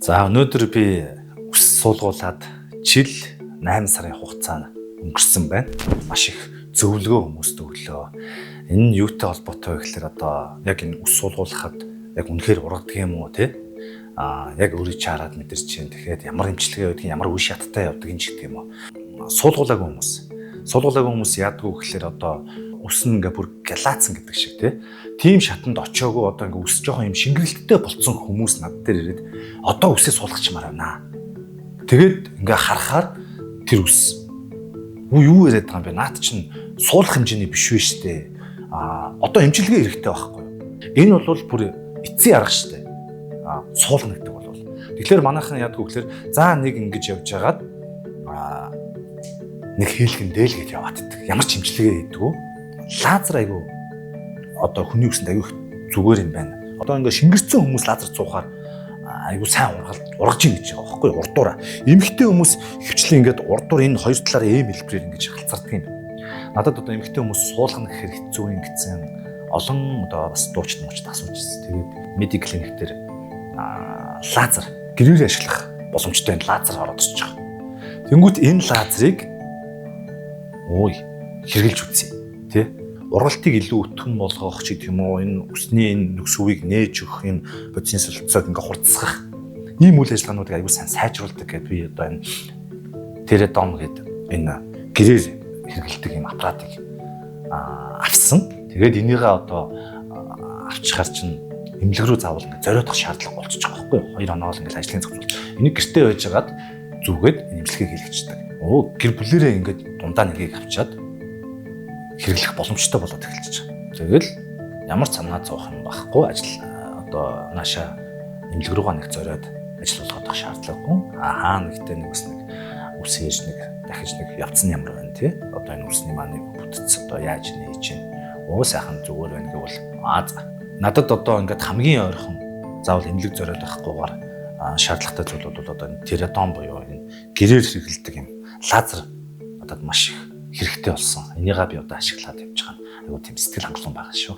За өнөөдөр би ус суулгуулад жил 8 сарын хугацаа өнгөрсөн байна. Маш их зөвлөгөө хүмүүст өглөө. Энэ нь юутай холбоотой вэ гэхээр одоо яг энэ ус суулгуулахад яг үнэхээр ургадаг юм уу те? Яг өөрийг чараад мэдэрч чинь тэгэхээр ямар эмчилгээ өгдөг, ямар үе шаттай явдаг юм ч гэдэг юм уу. Суулгуулаагүй хүмүүс яадаг вэ гэхээр одоо ус нь ингээ бүр галаацсан гэдэг шиг тийм шатанд очиагүй одоо ингээ ус жоохон юм шингэрэлттэй болцсон хүмүүс над дээр ирээд одоо үсээ суулгачмаар байна. Тэгээд ингээ харахаар тэр ус юу яриад байгаа юм бэ? Наад чинь суулгах хэмжээний биш вэ штэ. Одоо эмчилгээ хэрэгтэй байхгүй юу? Энэ бол бүр эцсийн арга штэ. Суулгана гэдэг бол. Тэгэхээр манайхан яадаг вэ гэхээр за нэг ингэж явж байгаад нэг хийлгэн дээлгээд яваад иддэг. Ямар ч эмчилгээ хийдэг үү? Лазер айгу одоо хүний үсэнд айгу зүгээр юм байна. Одоо ингээ шингэрсэн хүмүүс лазер цуухаар айгу сайн ургаж ийн гэж байгаа байхгүй юу? Урдуура. Эмэгтэй хүмүүс хөвчлэн ингээд урдуур энэ хоёр талаар эм хэлбэрээр ингэж халцардаг юм. Надад одоо эмэгтэй хүмүүс суулгана гэхээр хэцүү юм гэсэн олон одоо бас дуучид асууж ирсэн. Тэгээд медик клиник дээр лазер гэрээр ашиглах боломжтой энэ лазер ороод ирж байгаа. Тэнгүүт энэ лазерыг хэрэгжилж үзье. Тэ? Ургалтыг илүү өтгөн болгох ч гэдэг юм уу, энэ үсний энэ нүксвийг нээж өгөх, энэ бодисын солилцоог ингээ хурцсах ийм үйл ажиллагаануудыг аягүй сайн сайжруулдаг гэдээ би одоо энэ тередом гэдэг энэ гэрээр хэрэгэлдэг юм аппаратыг авсан. Тэгээд энийгээ одоо авчихар чинь эмнэлэг рүү заавал ингээ зориодох шаардлага болчихж байгаа байхгүй юу? 2 оноо л ингээ ажлын зөвлөлт. Энийг гэртээ байжгаад зүгээд эмнэлэгээ хийлгэждэг. Гэр бүлэрээ ингээ дундаа нэгийг авчаад хэрэглэх боломжтой болоод эхэлж байгаа. Тэгэл ямар санаа зовох юм байхгүй ажил одоо нааша эмнэлэг рүүгээ нэг зориод ажил болгох шаардлагагүй. Нэгтээ нэг үсээж нэг дахиж нэг явцсан ямар байна тий. Одоо энэ үсний маань бүтц одоо яаж нээж чинь сайхан зүгээр байна гэвэл надад одоо ингээд хамгийн ойрхон заавал эмнэлэг зориод байхгүйгээр шаардлагатай зүйл бол одоо энэ тередон буюу энэ гэрээр хэрэглэдэг юм лазер надад маш их хэрэгтэй болсон. Энийгээ би одоо ашиглаад явж байгаа. Айгуу тийм сэтгэл хангалуун байгаа шүү.